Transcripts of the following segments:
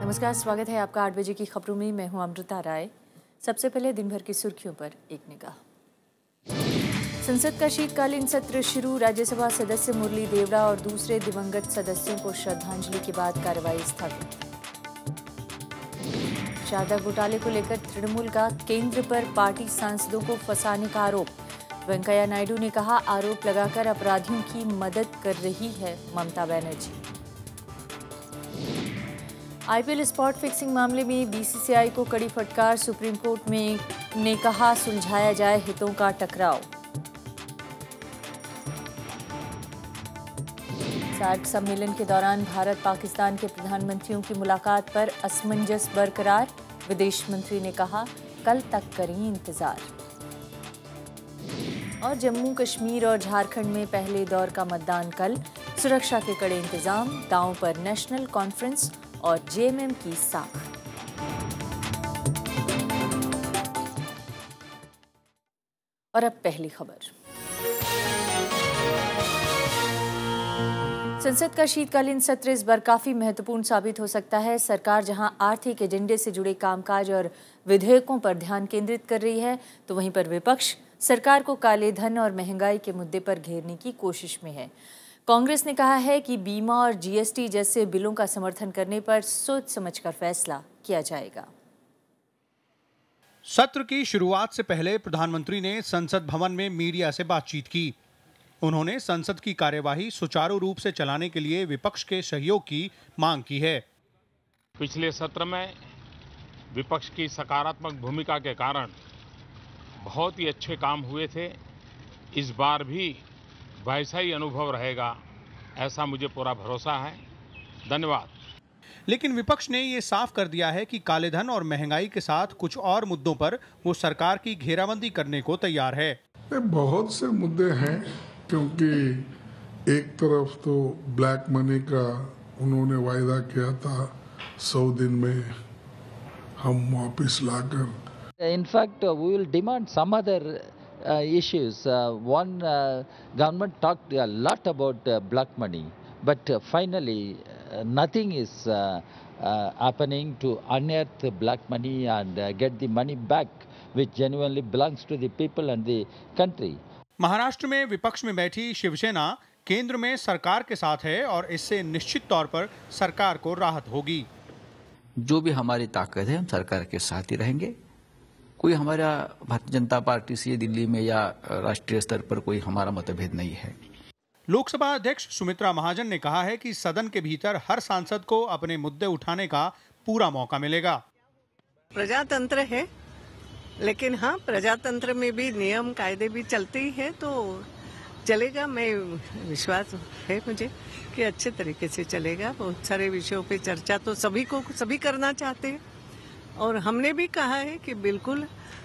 नमस्कार, स्वागत है आपका 8 बजे की खबरों में। मैं हूं अमृता राय। सबसे पहले दिन भर की सुर्खियों पर एक निगाह। संसद का शीतकालीन सत्र शुरू। राज्यसभा सदस्य मुरली देवड़ा और दूसरे दिवंगत सदस्यों को श्रद्धांजलि के बाद कार्रवाई स्थगित। शारदा घोटाले को लेकर तृणमूल का केंद्र पर पार्टी सांसदों को फंसाने का आरोप। वेंकैया नायडू ने कहा, आरोप लगाकर अपराधियों की मदद कर रही है Mamata Banerjee. IPL spot fixing मामले में बीसीसीआई को कड़ी फटकार। सुप्रीम कोर्ट ने कहा, सुलझाया जाए हितों का टकराव। सार्क सम्मेलन के दौरान भारत पाकिस्तान के प्रधानमंत्रियों की मुलाकात पर असमंजस बरकरार। विदेश मंत्री ने कहा, कल तक करें इंतजार। और जम्मू कश्मीर और झारखंड में पहले दौर का मतदान कल। सुरक्षा के कड़े इंतजाम, दांव पर नेशनल कॉन्फ्रेंस और जेएमएम की साख। और अब पहली खबर। संसद का शीतकालीन सत्र इस बार काफी महत्वपूर्ण साबित हो सकता है। सरकार जहां आर्थिक एजेंडे से जुड़े कामकाज और विधेयकों पर ध्यान केंद्रित कर रही है, तो वहीं पर विपक्ष सरकार को काले धन और महंगाई के मुद्दे पर घेरने की कोशिश में है। कांग्रेस ने कहा है कि बीमा और जीएसटी जैसे बिलों का समर्थन करने पर सोच समझकर फैसला किया जाएगा। सत्र की शुरुआत से पहले प्रधानमंत्री ने संसद भवन में मीडिया से बातचीत की। उन्होंने संसद की कार्यवाही सुचारू रूप से चलाने के लिए विपक्ष के सहयोग की मांग की है। पिछले सत्र में विपक्ष की सकारात्मक भूमिका के कारण बहुत ही अच्छे काम हुए थे। इस बार भी वैसा ही अनुभव रहेगा, ऐसा मुझे पूरा भरोसा है। धन्यवाद। लेकिन विपक्ष ने ये साफ कर दिया है कि काले धन और महंगाई के साथ कुछ और मुद्दों पर वो सरकार की घेराबंदी करने को तैयार है। बहुत से मुद्दे हैं, क्योंकि एक तरफ तो ब्लैक मनी का उन्होंने वायदा किया था 100 दिन में हम वापस लाकर। In fact, we will demand some other issues. One, government talked a lot about black money, but finally nothing is happening to unearth black money and get the money back, which genuinely belongs to the people and the country. Maharashtra में विपक्ष में बैठी शिवसेना केंद्र में सरकार के साथ है और इससे निश्चित तौर पर सरकार को राहत होगी। जो भी हमारी ताकत है, हम सरकार के साथ ही रहेंगे। कोई हमारा भारतीय जनता पार्टी से दिल्ली में या राष्ट्रीय स्तर पर कोई हमारा मतभेद नहीं है। लोकसभा अध्यक्ष सुमित्रा महाजन ने कहा है कि सदन के भीतर हर सांसद को अपने मुद्दे उठाने का पूरा मौका मिलेगा। प्रजातंत्र है, लेकिन हाँ, प्रजातंत्र में भी नियम कायदे भी चलते ही है, तो चलेगा। मैं विश्वास है मुझे कि अच्छे तरीके से चलेगा। बहुत सारे विषयों पे चर्चा तो सभी करना चाहते हैं, और हमने भी कहा है कि बिल्कुल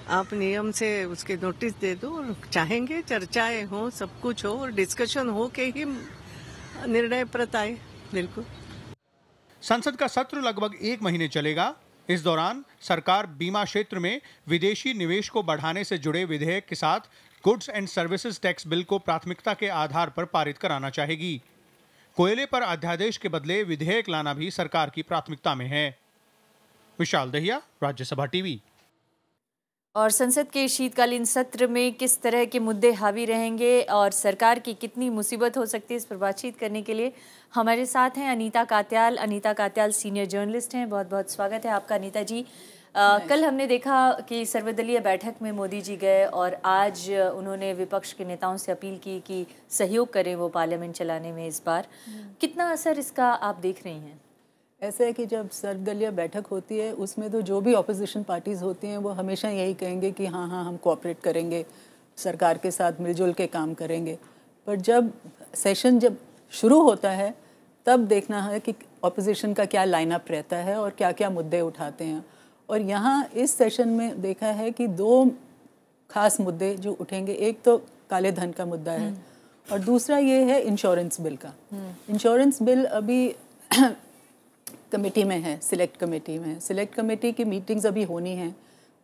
आप नियम से उसके नोटिस दे दो, और चाहेंगे चर्चाएं हो, सब कुछ हो, और डिस्कशन हो के ही निर्णय प्रत आए। बिल्कुल। संसद का सत्र लगभग 1 महीने चलेगा। इस दौरान सरकार बीमा क्षेत्र में विदेशी निवेश को बढ़ाने से जुड़े विधेयक के साथ goods and services tax bill को प्राथमिकता के आधार पर पारित कराना चाहेगी। कोयले पर अध्यादेश के बदले विधेयक लाना भी सरकार की प्राथमिकता में है। विशाल दहिया, राज्यसभा टीवी। और संसद के शीतकालीन सत्र में किस तरह के मुद्दे हावी रहेंगे और सरकार की कितनी मुसीबत हो सकती है, इस पर बातचीत करने के लिए हमारे साथ हैं अनीता कात्याल। अनीता कात्याल सीनियर जर्नलिस्ट हैं। बहुत बहुत स्वागत है आपका अनीता जी। कल हमने देखा कि सर्वदलीय बैठक में मोदी जी गए और आज उन्होंने विपक्ष के नेताओं से अपील की कि सहयोग करें वो पार्लियामेंट चलाने में। इस बार कितना असर इसका आप देख रही हैं? ऐसा है कि जब सर्वदलीय बैठक होती है, उसमें तो जो भी ऑपोजिशन पार्टीज़ होती हैं वो हमेशा यही कहेंगे कि हाँ हम कोऑपरेट करेंगे, सरकार के साथ मिलजुल के काम करेंगे। पर जब सेशन शुरू होता है, तब देखना है कि ऑपोजिशन का क्या लाइनअप रहता है और क्या क्या मुद्दे उठाते हैं। और यहाँ इस सेशन में देखा है कि 2 खास मुद्दे जो उठेंगे, एक तो काले धन का मुद्दा है और दूसरा ये है इंश्योरेंस बिल का। इंश्योरेंस बिल अभी कमेटी में है, सिलेक्ट कमेटी में है। सिलेक्ट कमेटी की मीटिंग्स अभी होनी हैं,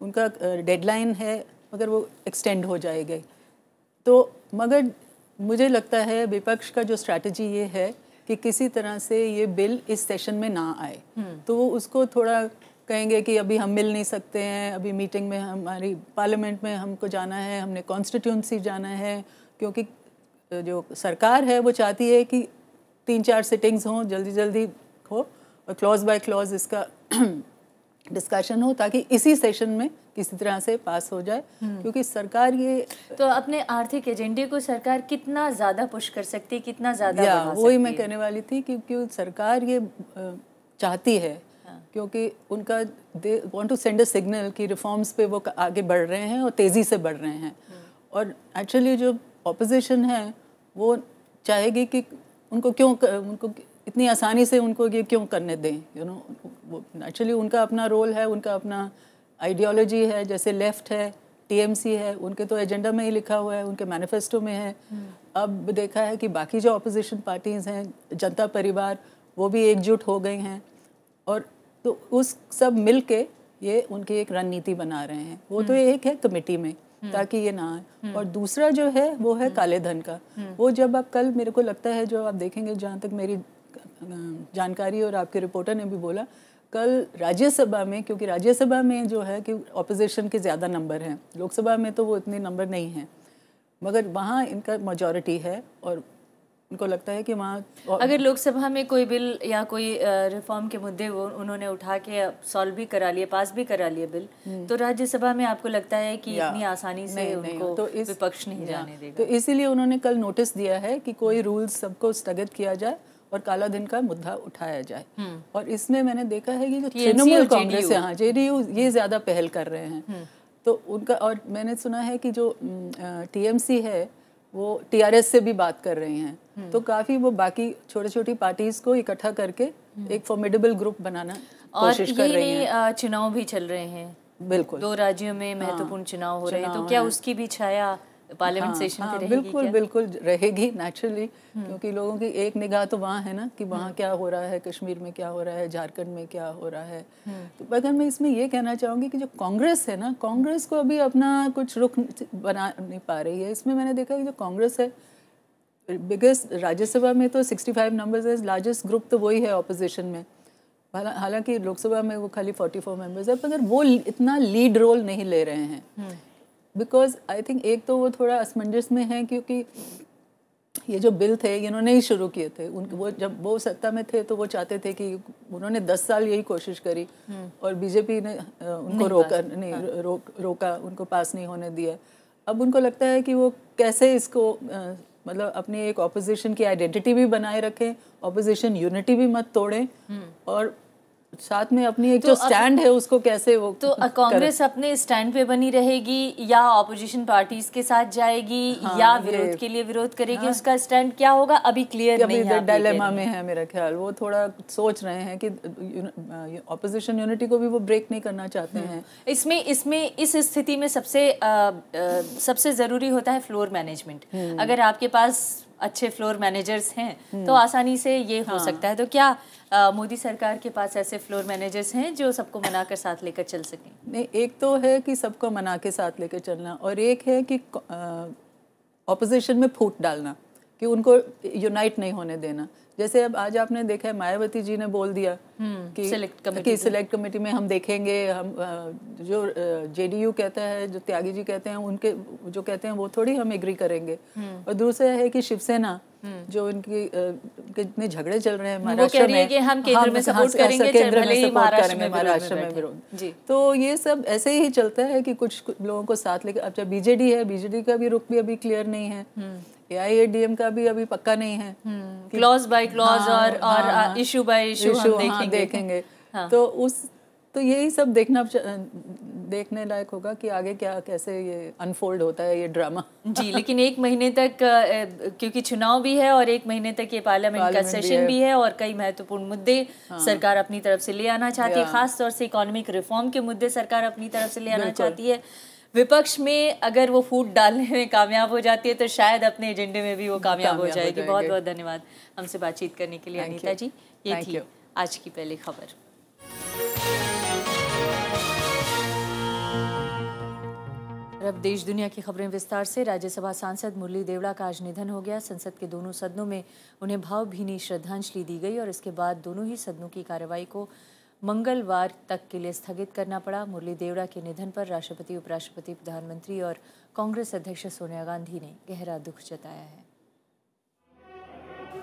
उनका डेडलाइन है, मगर वो एक्सटेंड हो जाएगी। तो मगर मुझे लगता है विपक्ष का जो स्ट्रैटेजी ये है कि किसी तरह से ये बिल इस सेशन में ना आए। तो वो उसको थोड़ा कहेंगे कि अभी हम मिल नहीं सकते हैं, अभी मीटिंग में हमारी पार्लियामेंट में हमको जाना है, हमने कॉन्स्टिट्यूंसी जाना है, क्योंकि जो सरकार है वो चाहती है कि 3-4 सिटिंग्स हों, जल्दी जल्दी हो और क्लॉज बाय क्लॉज इसका डिस्कशन हो ताकि इसी सेशन में किसी तरह से पास हो जाए। क्योंकि सरकार ये तो अपने आर्थिक एजेंडे को सरकार कितना ज़्यादा पुश कर सकती है, कितना ज़्यादा बढ़ा सकती है? वही मैं कहने वाली थी कि सरकार ये चाहती है, क्योंकि उनका they want to send a signal कि रिफॉर्म्स पे वो आगे बढ़ रहे हैं और तेज़ी से बढ़ रहे हैं। और एक्चुअली जो ऑपोजिशन है वो चाहेगी कि उनको इतनी आसानी से उनको ये क्यों करने दें, यू नो। वो एक्चुअली उनका अपना रोल है, उनका अपना आइडियोलॉजी है, जैसे लेफ्ट है, टीएमसी है, उनके तो एजेंडा में ही लिखा हुआ है, उनके मैनिफेस्टो में है। अब देखा है कि बाकी जो ऑपोजिशन पार्टीज़ हैं, जनता परिवार, वो भी एकजुट हो गई हैं और तो उस सब मिल के ये उनकी एक रणनीति बना रहे हैं। वो तो एक है कमेटी में ताकि ये ना आए, और दूसरा जो है वो है काले धन का। वो जब आप कल, मेरे को लगता है, जो आप देखेंगे, जहाँ तक मेरी जानकारी और आपके रिपोर्टर ने भी बोला, कल राज्यसभा में, क्योंकि राज्यसभा में जो है कि ऑपोजिशन के ज़्यादा नंबर हैं, लोकसभा में तो वो इतने नंबर नहीं हैं, मगर वहाँ इनका मेजॉरिटी है और उनको लगता है कि वहाँ अगर लोकसभा में कोई बिल या कोई रिफॉर्म के मुद्दे वो उन्होंने उठा के सॉल्व भी करा लिए, पास भी करा लिए बिल, तो राज्यसभा में आपको लगता है कि इतनी आसानी से उनको तो विपक्ष नहीं जाने देगा? तो इसीलिए उन्होंने कल नोटिस दिया है कि कोई रूल्स सबको स्थगित किया जाए और काला धन का मुद्दा उठाया जाए। और इसमें मैंने देखा है कि जो तृणमूल कांग्रेस है, हाँ, जेडीयू, ये ज़्यादा पहल कर रहे हैं। तो उनका, और मैंने सुना है कि जो टीएमसी है वो टीआरएस से भी बात कर रही हैं। तो काफ़ी वो बाकी छोटी छोटी पार्टीज़ को इकट्ठा करके एक फॉर्मिडेबल ग्रुप बनाना कोशिश कर रही हैं। और चुनाव भी चल रहे हैं, बिल्कुल 2 राज्यों में महत्वपूर्ण चुनाव हो रहे हैं, तो क्या उसकी भी छाया पार्लियामेंट सेशन पे रहेगी? बिल्कुल क्या? बिल्कुल रहेगी नेचुरली, क्योंकि लोगों की एक निगाह तो वहाँ है ना कि वहाँ क्या हो रहा है, कश्मीर में क्या हो रहा है, झारखंड में क्या हो रहा है। तो अगर मैं इसमें ये कहना चाहूँगी कि जो कांग्रेस है ना, कांग्रेस को अभी अपना कुछ रुख बना नहीं पा रही है। इसमें मैंने देखा कि जो कांग्रेस है, बिगेस्ट राज्यसभा में तो 65 नंबर्स है, लार्जेस्ट ग्रुप तो वही है ऑपोजिशन में। हालांकि लोकसभा में वो खाली 44 मेंबर्स है, मगर वो इतना लीड रोल नहीं ले रहे हैं। बिकॉज आई थिंक एक तो वो थोड़ा असमंजस में है, क्योंकि ये जो बिल थे इन्होंने ही शुरू किए थे। वो जब वो सत्ता में थे तो वो चाहते थे कि उन्होंने 10 साल यही कोशिश करी और बीजेपी ने उनको रोका, उनको पास नहीं होने दिया। अब उनको लगता है कि वो कैसे इसको मतलब अपनी एक ऑपोजिशन की आइडेंटिटी भी बनाए रखें, ऑपोजिशन यूनिटी भी मत तोड़ें, और साथ में अपनी एक जो स्टैंड है उसको कैसे वो तो कांग्रेस अपने स्टैंड पे बनी रहेगी या ऑपोजिशन पार्टीज के साथ जाएगी या विरोध के लिए विरोध करेगी? उसका स्टैंड क्या होगा अभी क्लियर नहीं है, डायलेमा में है मेरा ख्याल। वो थोड़ा सोच रहे हैं कि ऑपोजिशन यूनिटी को भी वो ब्रेक नहीं करना चाहते हैं। इसमें इस स्थिति में सबसे जरूरी होता है फ्लोर मैनेजमेंट। अगर आपके पास अच्छे फ्लोर मैनेजर्स हैं तो आसानी से ये हो सकता है। तो क्या मोदी सरकार के पास ऐसे फ्लोर मैनेजर्स हैं जो सबको मनाकर साथ लेकर चल सकें? नहीं, एक तो है कि सबको मना के साथ लेकर चलना, और एक है कि ऑपोजिशन में फूट डालना, कि उनको यूनाइट नहीं होने देना। जैसे अब आज आपने देखा है मायावती जी ने बोल दिया कि सिलेक्ट कमेटी में हम देखेंगे, हम जो जेडीयू कहता है, जो त्यागी जी कहते हैं, उनके जो कहते हैं वो थोड़ी हम एग्री करेंगे। और दूसरा है कि शिवसेना जो इनकी इतने झगड़े चल रहे हैं महाराष्ट्र में, कि हम केंद्र में सपोर्ट करेंगे, केंद्र में सपोर्ट करेंगे, महाराष्ट्र में विरोध। तो ये सब ऐसे ही चलता है कि कुछ लोगों को साथ लेकर। अब जब बीजेडी है, बीजेडी का भी रुख भी अभी क्लियर नहीं है, एआईएडीएम का भी अभी पक्का नहीं है, क्लॉज बाय क्लॉज और इशू बाय इशू हम देखेंगे। तो यही सब देखने लायक होगा कि आगे क्या कैसे ये अनफोल्ड होता है ये ड्रामा। जी, लेकिन 1 महीने तक क्योंकि चुनाव भी है और 1 महीने तक ये पार्लियामेंट का सेशन भी है और कई महत्वपूर्ण मुद्दे सरकार अपनी तरफ से ले आना चाहती है, खास तौर से इकोनॉमिक रिफॉर्म के मुद्दे सरकार अपनी तरफ से ले आना चाहती है। विपक्ष में अगर वो फूट डालने में कामयाब हो जाती है तो शायद अपने एजेंडे में भी वो कामयाब हो जाएगी। बहुत बहुत धन्यवाद हमसे बातचीत करने के लिए अनीता जी। ये थी आज की पहली खबर। और अब देश दुनिया की खबरें विस्तार से। राज्यसभा सांसद मुरली देवड़ा का आज निधन हो गया। संसद के दोनों सदनों में उन्हें भावभीनी श्रद्धांजलि दी गई और इसके बाद दोनों ही सदनों की कार्यवाही को मंगलवार तक के लिए स्थगित करना पड़ा। मुरली देवड़ा के निधन पर राष्ट्रपति, उपराष्ट्रपति, प्रधानमंत्री और कांग्रेस अध्यक्ष सोनिया गांधी ने गहरा दुख जताया है।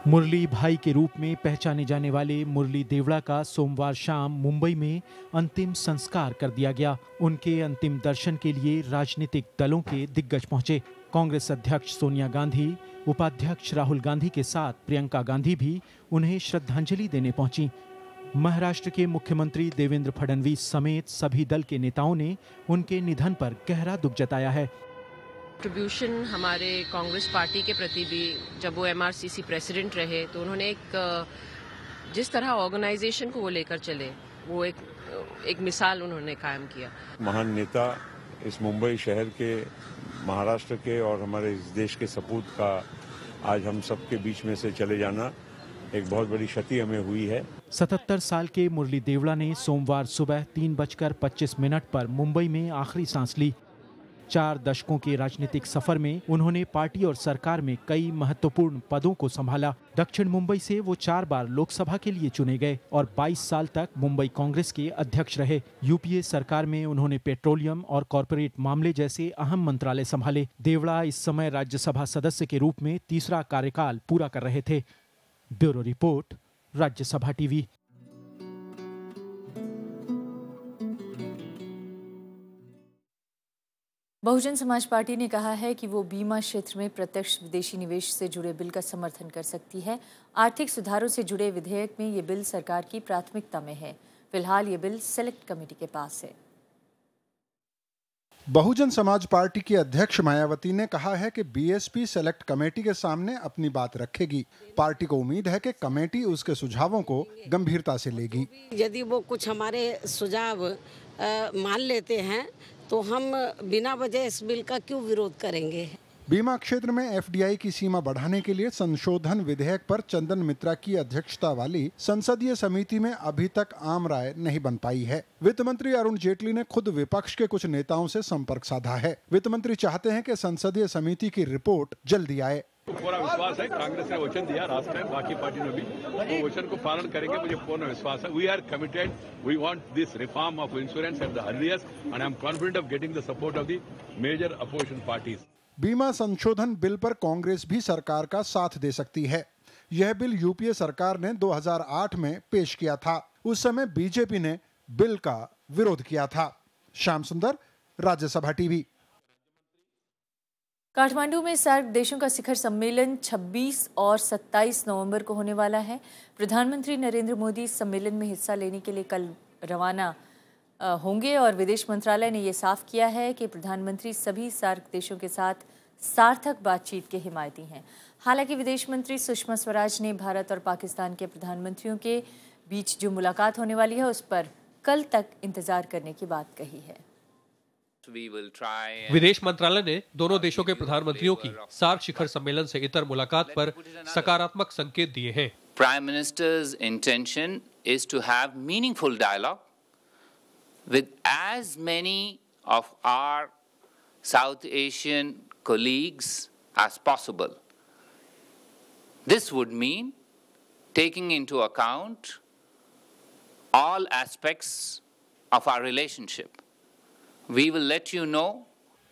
मुरली भाई के रूप में पहचाने जाने वाले मुरली देवड़ा का सोमवार शाम मुंबई में अंतिम संस्कार कर दिया गया। उनके अंतिम दर्शन के लिए राजनीतिक दलों के दिग्गज पहुंचे। कांग्रेस अध्यक्ष सोनिया गांधी, उपाध्यक्ष राहुल गांधी के साथ प्रियंका गांधी भी उन्हें श्रद्धांजलि देने पहुंची। महाराष्ट्र के मुख्यमंत्री देवेंद्र फडणवीस समेत सभी दल के नेताओं ने उनके निधन पर गहरा दुख जताया है। कंट्रीब्यूशन हमारे कांग्रेस पार्टी के प्रति भी, जब वो MRCC प्रेसिडेंट रहे तो उन्होंने जिस तरह ऑर्गेनाइजेशन को वो लेकर चले, वो एक मिसाल उन्होंने कायम किया। महान नेता इस मुंबई शहर के, महाराष्ट्र के और हमारे इस देश के सपूत का आज हम सबके बीच में से चले जाना एक बहुत बड़ी क्षति हमें हुई है। 77 साल के मुरली देवड़ा ने सोमवार सुबह 3:25 पर मुंबई में आखिरी सांस ली। 4 दशकों के राजनीतिक सफर में उन्होंने पार्टी और सरकार में कई महत्वपूर्ण पदों को संभाला। दक्षिण मुंबई से वो 4 बार लोकसभा के लिए चुने गए और 22 साल तक मुंबई कांग्रेस के अध्यक्ष रहे। यूपीए सरकार में उन्होंने पेट्रोलियम और कॉरपोरेट मामले जैसे अहम मंत्रालय संभाले। देवड़ा इस समय राज्यसभा सदस्य के रूप में तीसरा कार्यकाल पूरा कर रहे थे। Bureau report, Rajya Sabha TV. Bahujan Samaj party ने कहा है कि वो बीमा क्षेत्र में प्रत्यक्ष विदेशी निवेश से जुड़े बिल का समर्थन कर सकती है। आर्थिक सुधारों से जुड़े विधेयक में ये बिल सरकार की प्राथमिकता में है। फिलहाल ये बिल सेलेक्ट कमेटी के पास है। बहुजन समाज पार्टी की अध्यक्ष मायावती ने कहा है कि बीएसपी सेलेक्ट कमेटी के सामने अपनी बात रखेगी। पार्टी को उम्मीद है कि कमेटी उसके सुझावों को गंभीरता से लेगी। यदि वो कुछ हमारे सुझाव मान लेते हैं तो हम बिना वजह इस बिल का क्यों विरोध करेंगे। बीमा क्षेत्र में एफडीआई की सीमा बढ़ाने के लिए संशोधन विधेयक पर चंदन मित्रा की अध्यक्षता वाली संसदीय समिति में अभी तक आम राय नहीं बन पाई है। वित्त मंत्री अरुण जेटली ने खुद विपक्ष के कुछ नेताओं से संपर्क साधा है। वित्त मंत्री चाहते हैं कि संसदीय समिति की रिपोर्ट जल्दी आए। पूरा विश्वास है, कांग्रेस ने वचन दिया लास्ट टाइम, बाकी पार्टी ने भी वो वचन को पालन करेंगे, मुझे पूर्ण विश्वास है। We are committed, we want this reform of insurance at the earliest and I am confident of getting the support of the major opposition parties. बीमा संशोधन बिल पर कांग्रेस भी सरकार का साथ दे सकती है। यह बिल यूपीए सरकार ने 2008 में पेश किया था। उस समय बीजेपी ने बिल का विरोध किया था। श्याम सुंदर, राज्यसभा टीवी। काठमांडू में सार्क देशों का शिखर सम्मेलन 26 और 27 नवंबर को होने वाला है। प्रधानमंत्री नरेंद्र मोदी इस सम्मेलन में हिस्सा लेने के लिए कल रवाना होंगे और विदेश मंत्रालय ने यह साफ किया है कि प्रधानमंत्री सभी सार्क देशों के साथ सार्थक बातचीत के हिमायती हैं। हालांकि विदेश मंत्री सुषमा स्वराज ने भारत और पाकिस्तान के प्रधानमंत्रियों के बीच जो मुलाकात होने वाली है उस पर कल तक इंतजार करने की बात कही है। विदेश मंत्रालय ने दोनों देशों के प्रधानमंत्रियों की सार्क शिखर सम्मेलन से इतर मुलाकात पर सकारात्मक संकेत दिए हैं। Prime Minister's intention is to have meaningful dialogue with as many of our South Asian colleagues as possible. This would mean taking into account all aspects of our relationship. We will let you know.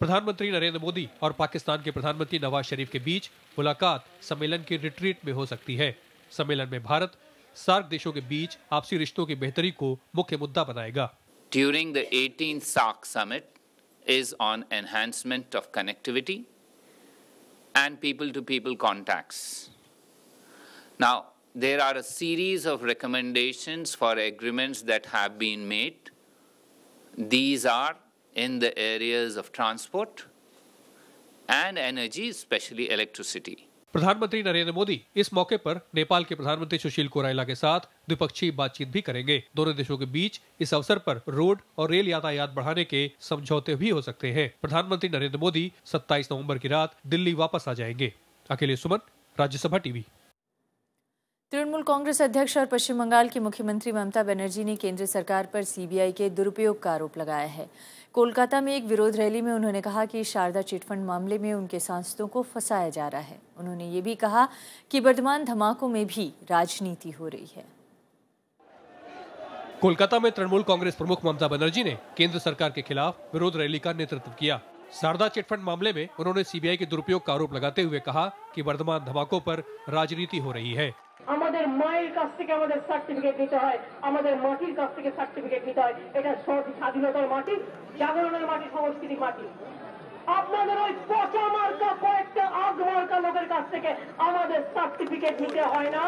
प्रधानमंत्री नरेंद्र मोदी और पाकिस्तान के प्रधानमंत्री नवाज शरीफ के बीच मुलाकात सम्मेलन के retreat में हो सकती है। सम्मेलन में भारत सार्क देशों के बीच आपसी रिश्तों की बेहतरी को मुख्य मुद्दा बनाएगा। During the 18th SAARC summit is on enhancement of connectivity and people-to-people contacts. Now, there are a series of recommendations for agreements that have been made. These are in the areas of transport and energy, especially electricity. प्रधानमंत्री नरेंद्र मोदी इस मौके पर नेपाल के प्रधानमंत्री सुशील कोइराला के साथ द्विपक्षीय बातचीत भी करेंगे। दोनों देशों के बीच इस अवसर पर रोड और रेल यातायात बढ़ाने के समझौते भी हो सकते हैं। प्रधानमंत्री नरेंद्र मोदी 27 नवंबर की रात दिल्ली वापस आ जाएंगे। अकेले सुमन, राज्यसभा टीवी। तृणमूल कांग्रेस अध्यक्ष और पश्चिम बंगाल की मुख्यमंत्री ममता बनर्जी ने केंद्र सरकार पर सीबीआई के दुरुपयोग का आरोप लगाया है। कोलकाता में एक विरोध रैली में उन्होंने कहा कि शारदा चिटफंड मामले में उनके सांसदों को फंसाया जा रहा है। उन्होंने ये भी कहा कि वर्तमान धमाकों में भी राजनीति हो रही है। कोलकाता में तृणमूल कांग्रेस प्रमुख ममता बनर्जी ने केंद्र सरकार के खिलाफ विरोध रैली का नेतृत्व किया। शारदा चिटफंड मामले में उन्होंने सीबीआई के दुरुपयोग का आरोप लगाते हुए कहा कि वर्तमान धमाकों पर राजनीति हो रही है। আমাদের মায়ের কাছ থেকে আমাদের সার্টিফিকেট নিতে হয়, আমাদের মাটির কাছ থেকে সার্টিফিকেট নিতে হয়। এটা স্বাধীনতার মাটি, জাগরণের মাটি, সংস্কৃতির মাটি। আপনাদের ওই পচা মার্কা কয়েকটা আগ মার্কা লোকের কাছ থেকে আমাদের সার্টিফিকেট নিতে হয় না।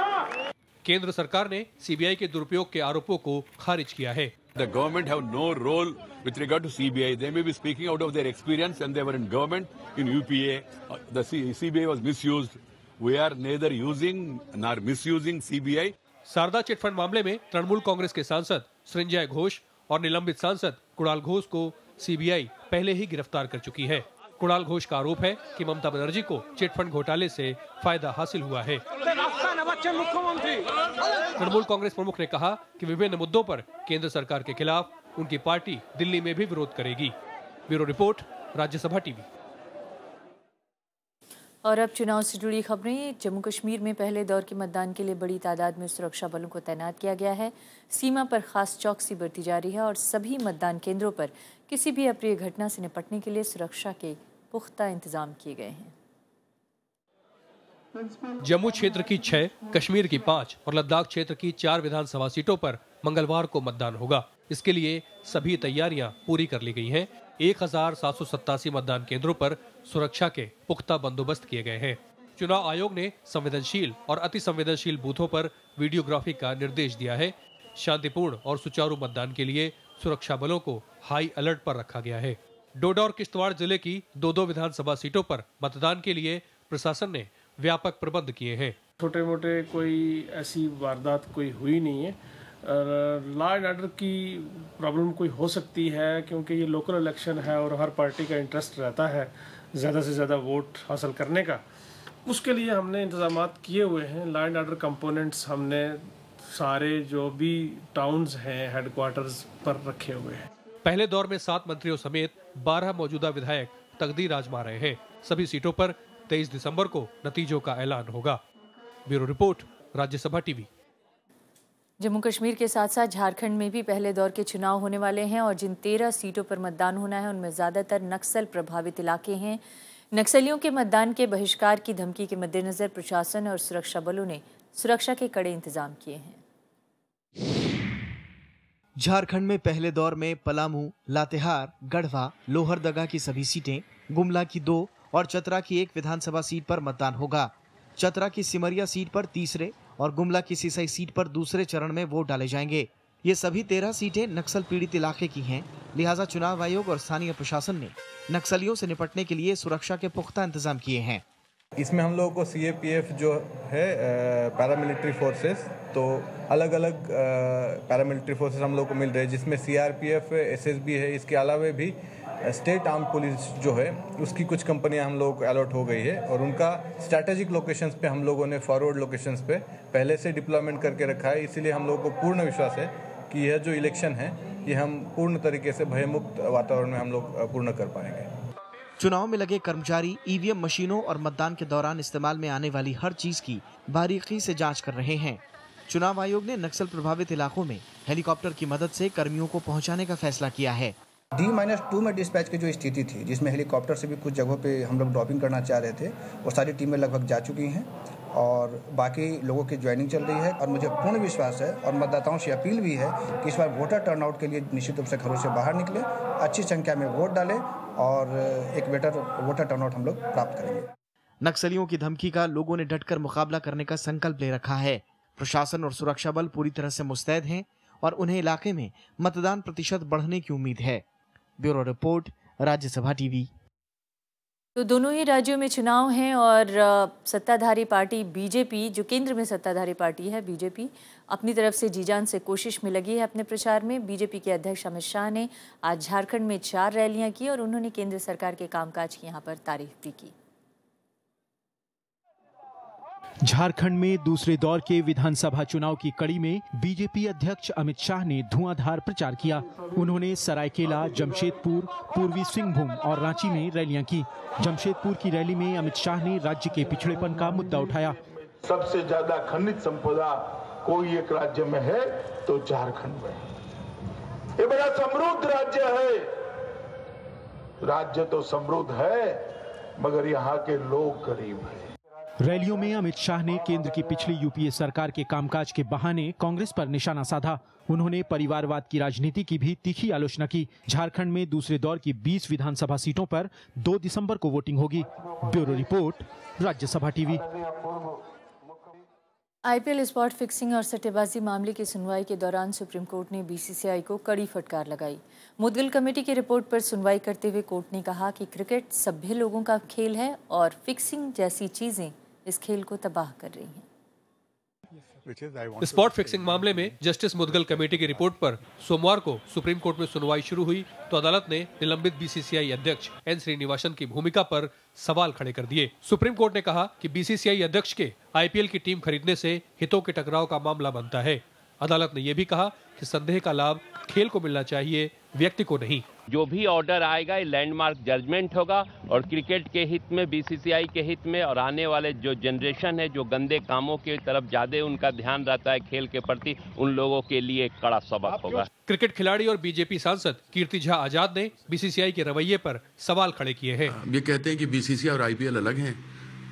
केंद्र सरकार ने सीबीआई के दुरुपयोग के आरोपों को खारिज किया है। The government have no role with regard to CBI. They may be speaking out of their experience and they were in government in UPA. The CBI was misused. We are neither using nor misusing CBI. Saradha chit fund मामले में तृणमूल कांग्रेस के सांसद सृंजय घोष और निलंबित सांसद कुणाल घोष को CBI पहले ही गिरफ्तार कर चुकी है। कुणाल घोष का आरोप है कि ममता बनर्जी को चिटफंड घोटाले से फायदा हासिल हुआ है। तृणमूल कांग्रेस प्रमुख ने कहा कि विभिन्न मुद्दों पर केंद्र सरकार के खिलाफ उनकी पार्टी दिल्ली में भी विरोध करेगी। Bureau report, Rajya Sabha TV. और अब चुनाव से जुड़ी खबरें। जम्मू कश्मीर में पहले दौर के मतदान के लिए बड़ी तादाद में सुरक्षा बलों को तैनात किया गया है। सीमा पर खास चौकसी बरती जा रही है और सभी मतदान केंद्रों पर किसी भी अप्रिय घटना से निपटने के लिए सुरक्षा के पुख्ता इंतजाम किए गए हैं। जम्मू क्षेत्र की 6, कश्मीर की 5 और लद्दाख क्षेत्र की 4 विधानसभा सीटों पर मंगलवार को मतदान होगा। इसके लिए सभी तैयारियां पूरी कर ली गई हैं। 1787 मतदान केंद्रों पर सुरक्षा के पुख्ता बंदोबस्त किए गए हैं। चुनाव आयोग ने संवेदनशील और अति संवेदनशील बूथों पर वीडियोग्राफी का निर्देश दिया है। शांतिपूर्ण और सुचारू मतदान के लिए सुरक्षा बलों को हाई अलर्ट पर रखा गया है। डोडा और किश्तवाड़ जिले की 2-2 विधानसभा सीटों पर मतदान के लिए प्रशासन ने व्यापक प्रबंध किए हैं। छोटे मोटे कोई ऐसी वारदात कोई हुई नहीं है। लॉ एंड ऑर्डर की प्रॉब्लम कोई हो सकती है क्योंकि ये लोकल इलेक्शन है और हर पार्टी का इंटरेस्ट रहता है ज़्यादा से ज़्यादा वोट हासिल करने का। उसके लिए हमने इंतजामात किए हुए हैं। लॉ एंड ऑर्डर कंपोनेंट्स हमने सारे जो भी टाउन्स हैं हेडक्वार्टर्स पर रखे हुए हैं। पहले दौर में 7 मंत्रियों समेत 12 मौजूदा विधायक तकदीर आजमा रहे हैं। सभी सीटों पर 23 दिसंबर को नतीजों का ऐलान होगा। Bureau report, Rajya Sabha TV. Jammu Kashmir के साथ साथ झारखंड में भी पहले दौर के चुनाव होने वाले हैं और जिन 13 सीटों पर मतदान होना है उनमें ज़्यादातर नक्सल प्रभावित इलाके हैं। नक्सलियों के मतदान के बहिष्कार की धमकी के मद्देनजर प्रशासन और सुरक्षा बलों ने सुरक्षा के कड़े इंतजाम किए हैं। झारखंड में पहले दौर में पलामू, लातेहार, गढ़वा, लोहरदगा की सभी सीटें, गुमला की 2 और चतरा की 1 विधानसभा सीट पर मतदान होगा। चतरा की सिमरिया सीट पर तीसरे और गुमला की सिसई सीट पर दूसरे चरण में वोट डाले जाएंगे। ये सभी 13 सीटें नक्सल पीड़ित इलाके की हैं, लिहाजा चुनाव आयोग और स्थानीय प्रशासन ने नक्सलियों से निपटने के लिए सुरक्षा के पुख्ता इंतजाम किए हैं। इसमें हम लोगों को CAPF जो है पैरामिलिट्री फोर्सेस, तो अलग अलग पैरामिलिट्री फोर्सेस हम लोग को मिल रहे हैं, जिसमें CRPF, SSB है। इसके अलावा भी स्टेट आर्म पुलिस जो है उसकी कुछ कंपनियां हम लोग को अलर्ट हो गई है और उनका स्ट्रैटेजिक लोकेशंस पे हम लोगों ने फॉरवर्ड लोकेशंस पे पहले से डिप्लॉयमेंट करके रखा है। इसीलिए हम लोगों को पूर्ण विश्वास है कि यह जो इलेक्शन है ये हम पूर्ण तरीके से भयमुक्त वातावरण में हम लोग पूर्ण कर पाएंगे। चुनाव में लगे कर्मचारी EVM मशीनों और मतदान के दौरान इस्तेमाल में आने वाली हर चीज की बारीकी से जांच कर रहे हैं। चुनाव आयोग ने नक्सल प्रभावित इलाकों में हेलीकॉप्टर की मदद से कर्मियों को पहुंचाने का फैसला किया है। D-2 में डिस्पैच की जो स्थिति थी, जिसमें हेलीकॉप्टर से भी कुछ जगहों पे हम लोग ड्रॉपिंग करना चाह रहे थे, वो सारी टीमें लगभग जा चुकी हैं और बाकी लोगों की ज्वाइनिंग चल रही है। और मुझे पूर्ण विश्वास है और मतदाताओं से अपील भी है कि इस बार वोटर टर्नआउट के लिए निश्चित रूप से घरों से बाहर निकले, अच्छी संख्या में वोट डालें और एक बेटर वोटर टर्नआउट हम लोग प्राप्त करेंगे। नक्सलियों की धमकी का लोगों ने डटकर मुकाबला करने का संकल्प ले रखा है। प्रशासन और सुरक्षा बल पूरी तरह से मुस्तैद हैं और उन्हें इलाके में मतदान प्रतिशत बढ़ने की उम्मीद है। Bureau report, Rajya Sabha TV. तो दोनों ही राज्यों में चुनाव हैं और सत्ताधारी पार्टी बीजेपी, जो केंद्र में सत्ताधारी पार्टी है बीजेपी, अपनी तरफ से जी जान से कोशिश में लगी है अपने प्रचार में। बीजेपी के अध्यक्ष अमित शाह ने आज झारखंड में 4 रैलियां की और उन्होंने केंद्र सरकार के कामकाज की यहां पर तारीफ भी की। झारखंड में दूसरे दौर के विधानसभा चुनाव की कड़ी में बीजेपी अध्यक्ष अमित शाह ने धुआंधार प्रचार किया। उन्होंने सरायकेला, जमशेदपुर, पूर्वी सिंहभूम और रांची में रैलियां की। जमशेदपुर की रैली में अमित शाह ने राज्य के पिछड़ेपन का मुद्दा उठाया। सबसे ज्यादा खनिज संपदा कोई एक राज्य में है तो झारखंड में। ये बड़ा समृद्ध राज्य है। राज्य तो समृद्ध है मगर यहाँ के लोग गरीब हैं। रैलियों में अमित शाह ने केंद्र की पिछली यूपीए सरकार के कामकाज के बहाने कांग्रेस पर निशाना साधा। उन्होंने परिवारवाद की राजनीति की भी तीखी आलोचना की। झारखंड में दूसरे दौर की 20 विधानसभा सीटों पर 2 दिसंबर को वोटिंग होगी। Bureau report, Rajya Sabha TV. IPL spot fixing और सट्टेबाजी मामले की सुनवाई के दौरान सुप्रीम कोर्ट ने बीसीसीआई को कड़ी फटकार लगाई। मुदगल कमेटी की रिपोर्ट पर सुनवाई करते हुए कोर्ट ने कहा कि क्रिकेट सभ्य लोगों का खेल है और फिक्सिंग जैसी चीजें इस खेल को तबाह कर रही हैं। स्पॉट फिक्सिंग मामले में जस्टिस मुदगल कमेटी की रिपोर्ट पर सोमवार को सुप्रीम कोर्ट में सुनवाई शुरू हुई तो अदालत ने निलंबित बीसीसीआई अध्यक्ष एन श्रीनिवासन की भूमिका पर सवाल खड़े कर दिए। सुप्रीम कोर्ट ने कहा कि बीसीसीआई अध्यक्ष के आईपीएल की टीम खरीदने से हितों के टकराव का मामला बनता है। अदालत ने यह भी कहा कि संदेह का लाभ खेल को मिलना चाहिए, व्यक्ति को नहीं। जो भी ऑर्डर आएगा ये लैंडमार्क जजमेंट होगा और क्रिकेट के हित में, बीसीसीआई के हित में और आने वाले जो जनरेशन है जो गंदे कामों की तरफ ज्यादा उनका ध्यान रहता है खेल के प्रति, उन लोगों के लिए एक कड़ा सबक होगा। क्रिकेट खिलाड़ी और बीजेपी सांसद कीर्ति झा आजाद ने बीसीसीआई के रवैये पर सवाल खड़े किए हैं। ये कहते हैं कि बीसीसीआई और आईपीएल अलग हैं,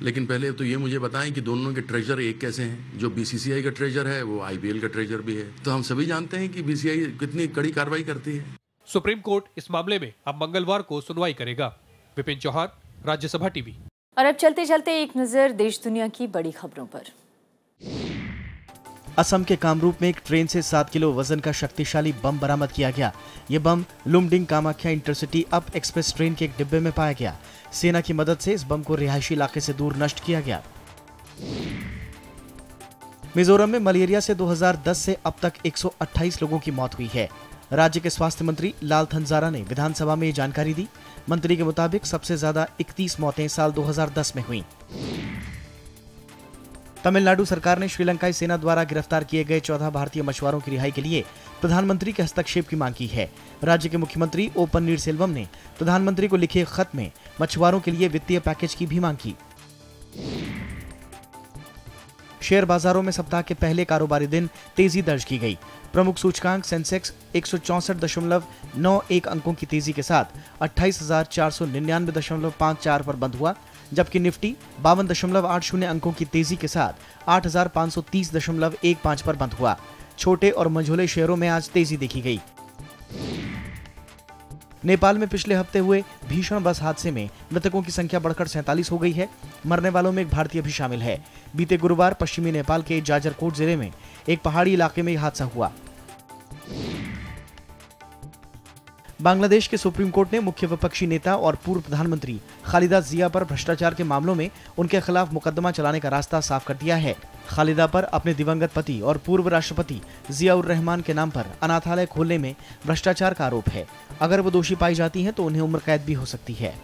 लेकिन पहले तो ये मुझे बताएं कि दोनों के ट्रेजर एक कैसे हैं। जो बीसीसीआई का ट्रेजर है वो आईपीएल का ट्रेजर भी है। तो हम सभी जानते हैं कि बीसीसीआई कितनी कड़ी कार्रवाई करती है। सुप्रीम कोर्ट इस मामले में अब मंगलवार को सुनवाई करेगा। विपिन चौहान, राज्यसभा टीवी। और अब चलते चलते एक नजर देश दुनिया की बड़ी खबरों पर। असम के कामरूप में एक ट्रेन से 7 किलो वजन का शक्तिशाली बम बरामद किया गया। ये बम Lumding Kamakhya intercity up express train के एक डिब्बे में पाया गया। सेना की मदद से इस बम को रिहायशी इलाके से दूर नष्ट किया गया। मिजोरम में मलेरिया से 2010 से अब तक 128 लोगों की मौत हुई है। राज्य के स्वास्थ्य मंत्री लाल थनजारा ने विधानसभा में ये जानकारी दी। मंत्री के मुताबिक सबसे ज्यादा 31 मौतें साल 2010 में हुई। तमिलनाडु सरकार ने श्रीलंकाई सेना द्वारा गिरफ्तार किए गए 14 भारतीय मछुआरों की रिहाई के लिए प्रधानमंत्री के हस्तक्षेप की मांग की है। राज्य के मुख्यमंत्री ओ पन्नीरसेल्वम ने प्रधानमंत्री को लिखे खत में मछुआरों के लिए वित्तीय पैकेज की भी मांग की। शेयर बाजारों में सप्ताह के पहले कारोबारी दिन तेजी दर्ज की गई। प्रमुख सूचकांक सेंसेक्स 164.91 अंकों की तेजी के साथ 28,499.54 पर बंद हुआ, जबकि निफ्टी 52.80 अंकों की तेजी के साथ 8,530.15 पर बंद हुआ। छोटे और मझोले शेयरों में आज तेजी देखी गई। नेपाल में पिछले हफ्ते हुए भीषण बस हादसे में मृतकों की संख्या बढ़कर 47 हो गई है। मरने वालों में एक भारतीय भी शामिल है। बीते गुरुवार पश्चिमी नेपाल के जाजरकोट जिले में एक पहाड़ी इलाके में यह हादसा हुआ। बांग्लादेश के सुप्रीम कोर्ट ने मुख्य विपक्षी नेता और पूर्व प्रधानमंत्री खालिदा जिया पर भ्रष्टाचार के मामलों में उनके खिलाफ मुकदमा चलाने का रास्ता साफ कर दिया है। खालिदा पर अपने दिवंगत पति और पूर्व राष्ट्रपति जियाउर रहमान के नाम पर अनाथालय खोलने में भ्रष्टाचार का आरोप है। अगर वो दोषी पाई जाती हैं तो उन्हें उम्र कैद भी हो सकती है।